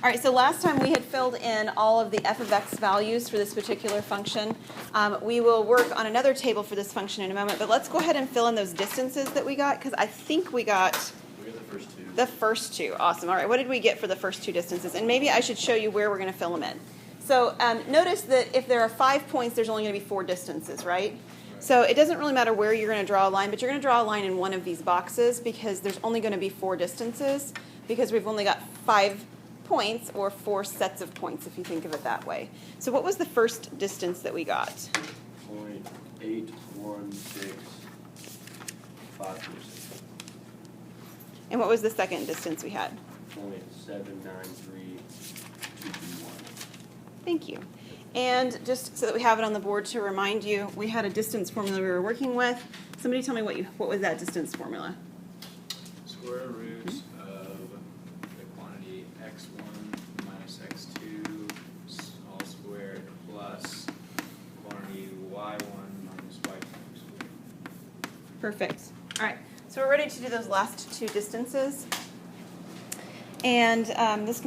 All right, so last time we had filled in all of the f of x values for this particular function. We will work on another table for this function in a moment, but let's go ahead and fill in those distances that we got, because I think we got the first two. the first two. Awesome. All right, what did we get for the first two distances? And maybe I should show you where we're going to fill them in. So notice that if there are 5 points, there's only going to be 4 distances, right? So it doesn't really matter where you're going to draw a line, but you're going to draw a line in one of these boxes because there's only going to be 4 distances because we've only got 5 points, or 4 sets of points if you think of it that way. So what was the first distance that we got? 0.81656. And what was the second distance we had? 0.793221. Thank you. And just so that we have it on the board to remind you, we had a distance formula we were working with. Somebody tell me what was that distance formula? Square root of the quantity x1 minus x2 all squared plus quantity y1 minus y2 squared. Perfect. All right, so we're ready to do those last 2 distances. And this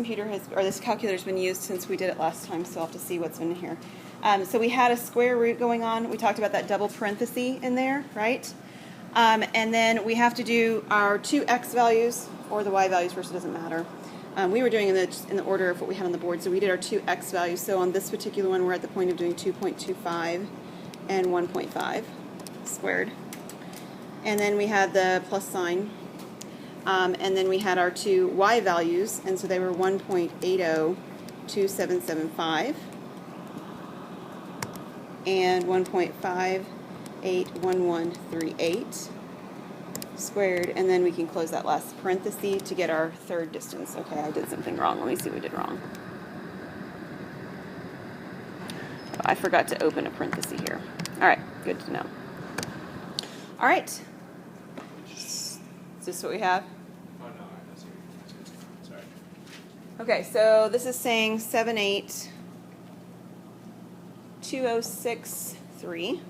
calculator's been used since we did it last time, so I'll have to see what's in here. So we had a square root going on. We talked about that double parenthesis in there, right? And then we have to do our 2 x values, or the y values first, it doesn't matter. We were doing in the order of what we had on the board, so we did our 2 x values. So on this particular one, we're at the point of doing 2.25 and 1.5 squared. And then we had the plus sign. And then we had our 2 y values, and so they were 1.802775 and 1.581138 squared, and then we can close that last parenthesis to get our third distance. Okay, I did something wrong. Let me see what I did wrong. I forgot to open a parenthesis here. All right, good to know. All right. Is this what we have? Oh no, that's sorry. Okay, so this is saying 782063.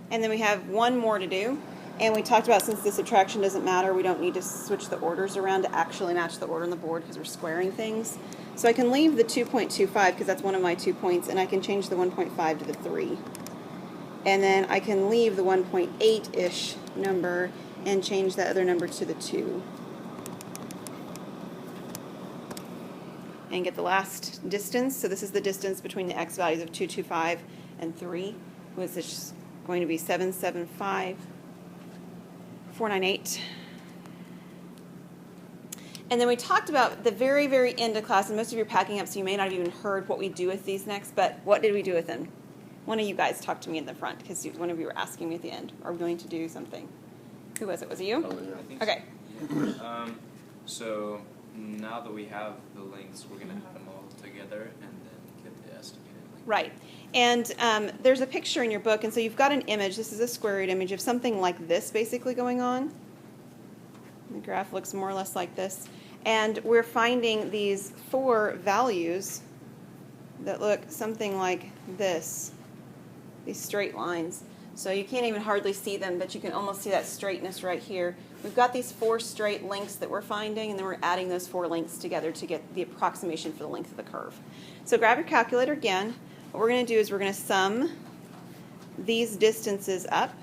And then we have one more to do. And we talked about, since the subtraction doesn't matter, we don't need to switch the orders around to actually match the order on the board because we're squaring things. So I can leave the 2.25 because that's one of my 2 points, and I can change the 1.5 to the 3. And then I can leave the 1.8-ish number and change that other number to the 2. And get the last distance. So this is the distance between the x values of 225 and 3, which is going to be 775,498. And then we talked about the very, very end of class, and most of you are packing up, so you may not have even heard what we do with these next, but what did we do with them? One of you guys talked to me in the front because one of you were asking me at the end, are we going to do something? Who was it? Was it you? Oh, yeah. I think Okay. So now that we have the lengths, we're going to add them all together and then get the estimated length. Right. And there's a picture in your book, and so you've got an image. This is a square root image of something like this basically going on. The graph looks more or less like this. And we're finding these 4 values that look something like this, these straight lines. So you can't even hardly see them, but you can almost see that straightness right here. We've got these 4 straight lengths that we're finding, and then we're adding those 4 lengths together to get the approximation for the length of the curve. So grab your calculator again. What we're going to do is we're going to sum these distances up.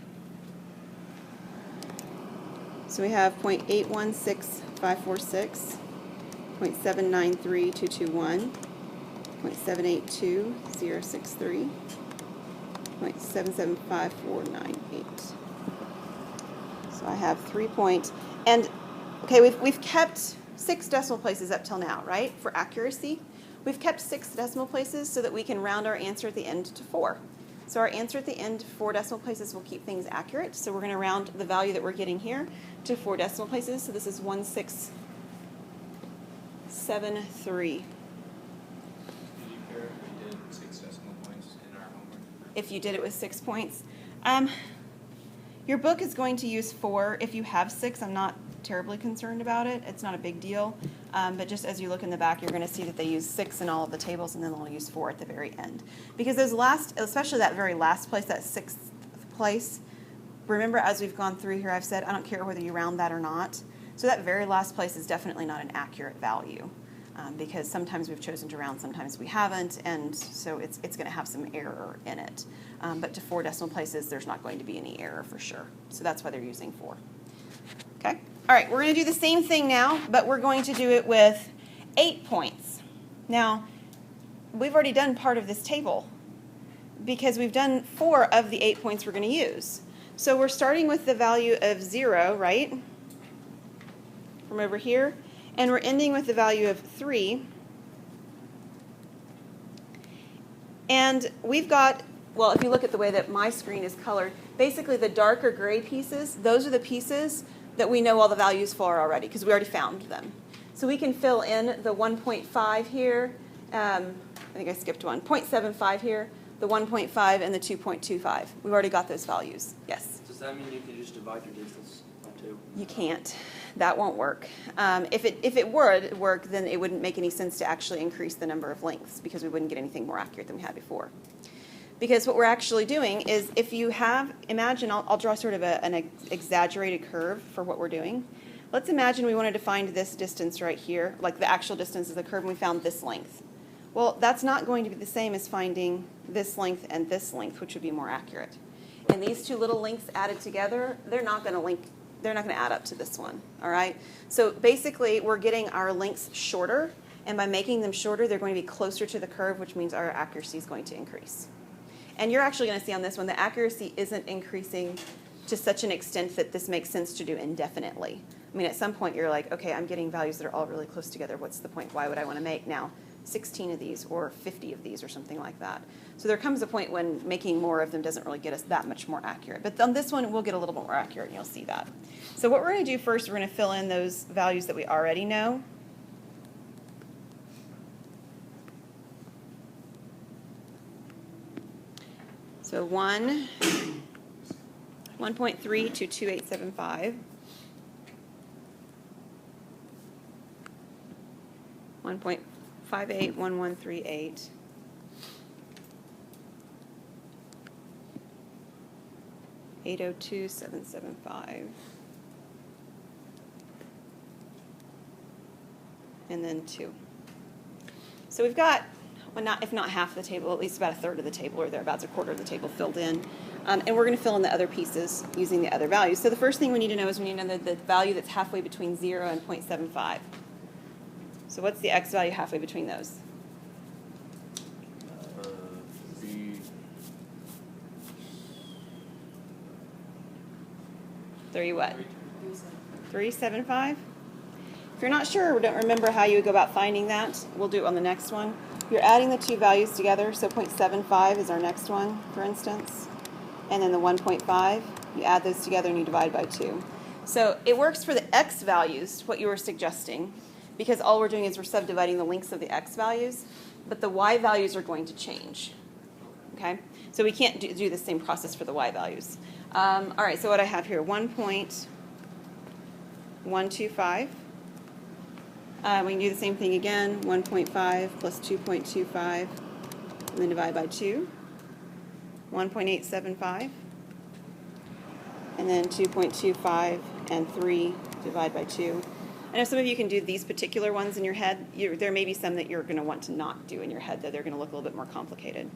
So we have 0.816546, 0.793221, 0.782063, 0.775498. So I have 3 points. And okay, we've kept 6 decimal places up till now, right? For accuracy. We've kept 6 decimal places so that we can round our answer at the end to 4. So our answer at the end, 4 decimal places, will keep things accurate. So we're going to round the value that we're getting here to 4 decimal places. So this is 1673. Did you care if we did 6 decimal points in our homework? If you did it with 6 points. Your book is going to use 4. If you have 6, I'm not terribly concerned about it. It's not a big deal. But just as you look in the back, you're going to see that they use 6 in all of the tables, and then they'll use 4 at the very end. Because those last, especially that very last place, that 6th place, remember as we've gone through here, I've said I don't care whether you round that or not. So that very last place is definitely not an accurate value because sometimes we've chosen to round, sometimes we haven't, and so it's going to have some error in it. But to 4 decimal places, there's not going to be any error for sure. So that's why they're using 4. Okay? All right, we're going to do the same thing now, but we're going to do it with 8 points. Now, we've already done part of this table because we've done 4 of the 8 points we're going to use. So we're starting with the value of 0, right? From over here. And we're ending with the value of 3. And we've got, well, if you look at the way that my screen is colored, basically the darker gray pieces, those are the pieces that we know all the values for already because we already found them. So we can fill in the 1.5 here. I think I skipped one. 0.75 here, the 1.5, and the 2.25. We've already got those values. Yes? Does that mean you can just divide your distance by 2? You can't. That won't work. If it would work, then it wouldn't make any sense to actually increase the number of lengths because we wouldn't get anything more accurate than we had before. Because what we're actually doing is if you have, imagine, I'll draw sort of an exaggerated curve for what we're doing. Let's imagine we wanted to find this distance right here, like the actual distance of the curve, and we found this length. Well, that's not going to be the same as finding this length and this length, which would be more accurate. And these 2 little lengths added together, they're not going to add up to this one, all right? So basically, we're getting our lengths shorter, and by making them shorter, they're going to be closer to the curve, which means our accuracy is going to increase. And you're actually going to see on this one, the accuracy isn't increasing to such an extent that this makes sense to do indefinitely. I mean, at some point, you're like, okay, I'm getting values that are all really close together. What's the point? Why would I want to make now 16 of these or 50 of these or something like that? So there comes a point when making more of them doesn't really get us that much more accurate. But on this one, we'll get a little bit more accurate, and you'll see that. So what we're going to do first, we're going to fill in those values that we already know. So 1.3 to 2875. 1.581138. 802,775. And then 2. So we've got, well, if not half the table, at least about a third of the table, or thereabouts a quarter of the table filled in. And we're going to fill in the other pieces using the other values. So the first thing we need to know is we need to know the value that's halfway between 0 and 0.75. So what's the x value halfway between those? 3 what? 375? If you're not sure or don't remember how you would go about finding that, we'll do it on the next one. You're adding the 2 values together, so 0.75 is our next one, for instance. And then the 1.5, you add those together and you divide by 2. So it works for the x values, what you were suggesting, because all we're doing is we're subdividing the lengths of the x values, but the y values are going to change. Okay? So we can't do the same process for the y values. All right, so what I have here, 1.125. We can do the same thing again, 1.5 plus 2.25, and then divide by 2. 1.875. And then 2.25 and 3 divide by 2. I know some of you can do these particular ones in your head. There may be some that you're going to want to not do in your head, that they're going to look a little bit more complicated.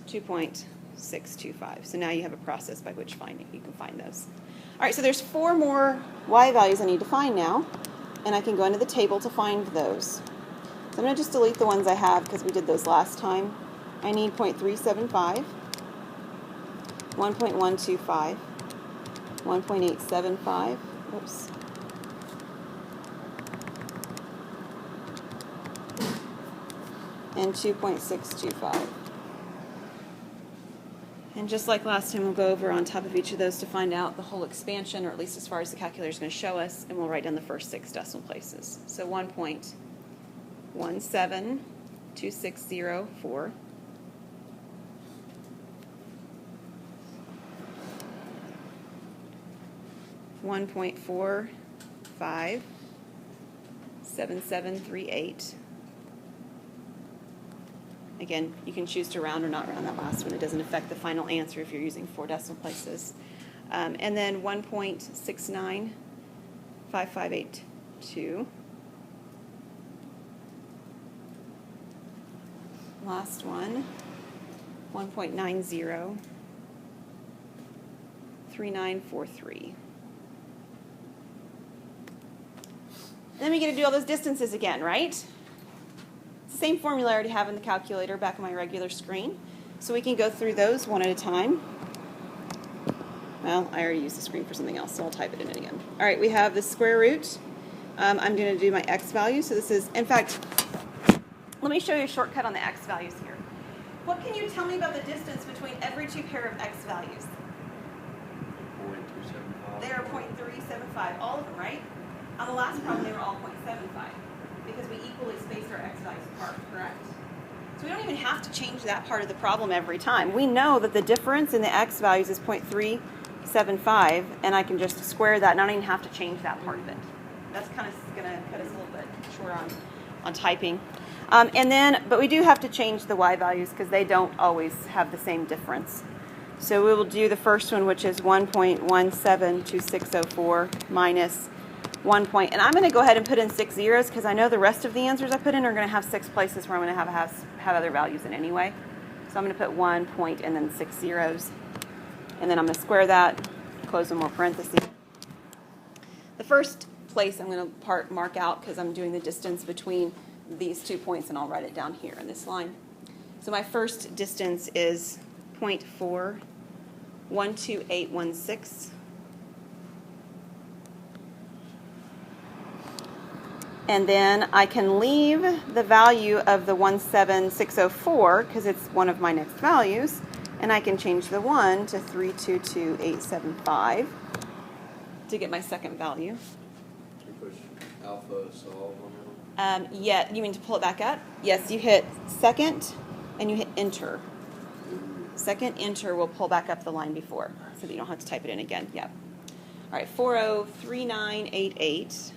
2.625. So now you have a process by which you can find those. All right, so there's 4 more y values I need to find now, and I can go into the table to find those. So I'm going to just delete the ones I have because we did those last time. I need 0.375, 1.125, 1.875, oops, and 2.625. And just like last time, we'll go over on top of each of those to find out the whole expansion, or at least as far as the calculator is going to show us, and we'll write down the first 6 decimal places. So 1.17260.4. 1.457738. Again, you can choose to round or not round that last one. It doesn't affect the final answer if you're using 4 decimal places. And then 1.69558 2. Last one, 1.90, 3943. And then we get to do all those distances again, right? It's the same formula I already have in the calculator back on my regular screen. So we can go through those one at a time. Well, I already used the screen for something else, so I'll type it in again. All right, we have the square root. I'm going to do my x value. So this is, in fact, let me show you a shortcut on the x values here. What can you tell me about the distance between every two pair of x values? 0.275. They are 0.375, all of them, right? On the last problem, they were all 0.75 because we equally spaced our x values apart, correct? So we don't even have to change that part of the problem every time. We know that the difference in the x values is 0.375, and I can just square that, and I don't even have to change that part of it. That's kind of going to cut us a little bit short on typing. But we do have to change the y values because they don't always have the same difference. So we will do the first one, which is 1.172604 minus 1 point. And I'm going to go ahead and put in 6 zeros because I know the rest of the answers I put in are going to have 6 places where I'm going to have other values in anyway. So I'm going to put 1 point and then 6 zeros. And then I'm going to square that, close one more parentheses. The first place I'm going to mark out because I'm doing the distance between these 2 points, and I'll write it down here in this line. So my first distance is 0.412816. And then I can leave the value of the 17604 because it's one of my next values, and I can change the 1 to 322875 to get my second value. You push alpha solve on that? Yeah, you mean to pull it back up? Yes, you hit second and you hit enter. Second enter will pull back up the line before so that you don't have to type it in again. Yep. All right, 403988.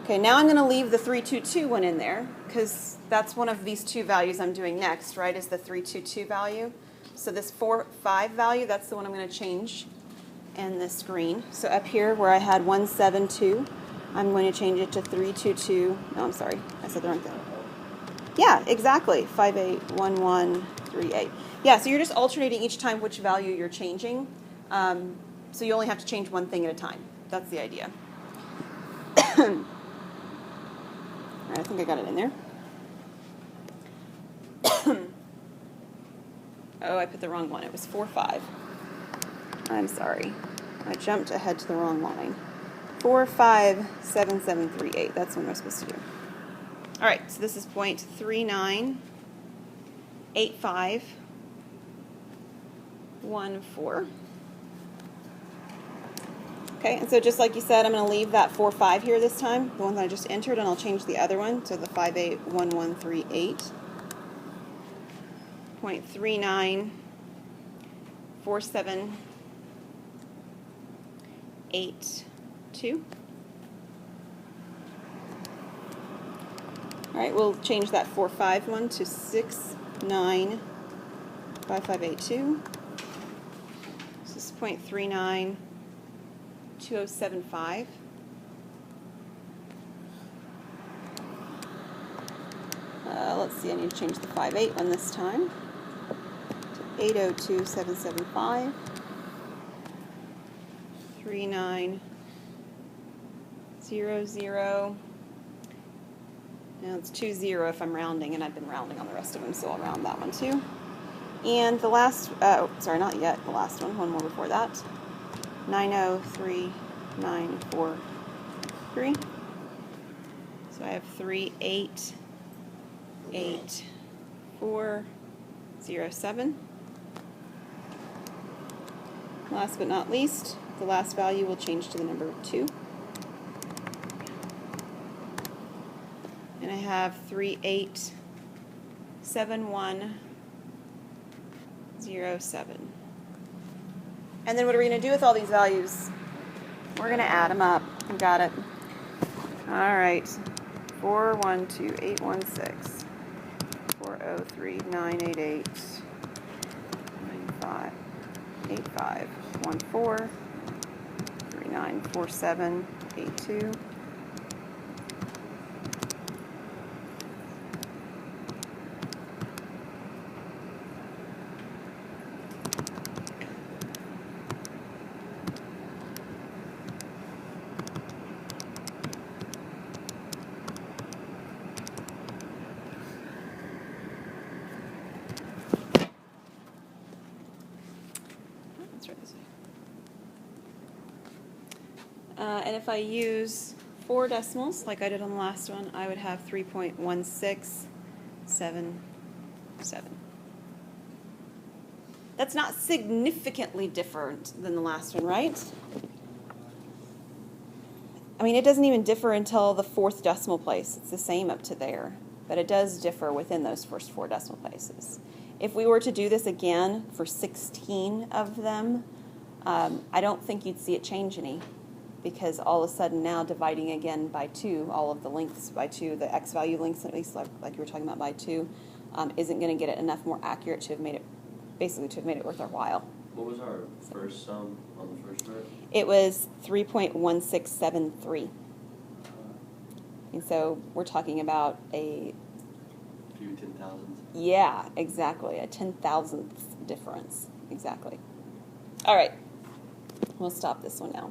Okay, now I'm going to leave the 322 one in there because that's one of these two values I'm doing next, right, is the 322 value. So this 45 value, that's the one I'm going to change in the screen. So up here where I had 172, I'm going to change it to 322. No, I'm sorry, I said the wrong thing. Yeah, exactly, 581138. Yeah, so you're just alternating each time which value you're changing. So you only have to change one thing at a time. That's the idea. All right, I think I got it in there. Oh, I put the wrong one. It was 45. I'm sorry. I jumped ahead to the wrong line. 457738. That's what I'm supposed to do. All right, so this is 0.398514. Okay, and so just like you said, I'm going to leave that 45 here this time, the one that I just entered, and I'll change the other one to the 581138. 0.394782. All right, we'll change that 45 one to 695582. This is 0.392075. Let's see, I need to change the 58 one this time to 802775. 3900. Now it's 20 if I'm rounding, and I've been rounding on the rest of them, so I'll round that one too. And the last, sorry, not yet, the last one more before that. 903943. So I have 388407. Last but not least, the last value will change to the number 2. And I have 387107. And then what are we going to do with all these values? We're going to add them up. I got it. All right. 412816. 403988. 958514. 394782. Let's write this way. And if I use 4 decimals, like I did on the last one, I would have 3.1677. That's not significantly different than the last one, right? I mean, it doesn't even differ until the 4th decimal place. It's the same up to there, but it does differ within those first 4 decimal places. If we were to do this again for 16 of them, I don't think you'd see it change any, because all of a sudden now dividing again by 2, all of the lengths by 2, the x value lengths at least, like you were talking about by 2, isn't going to get it enough more accurate to have made it, basically to have made it worth our while. What was our first sum on the first part? It was 3.1673. And so we're talking about a, Few 10,000s. yeah, exactly, a 10,000th difference. Exactly. All right. We'll stop this one now.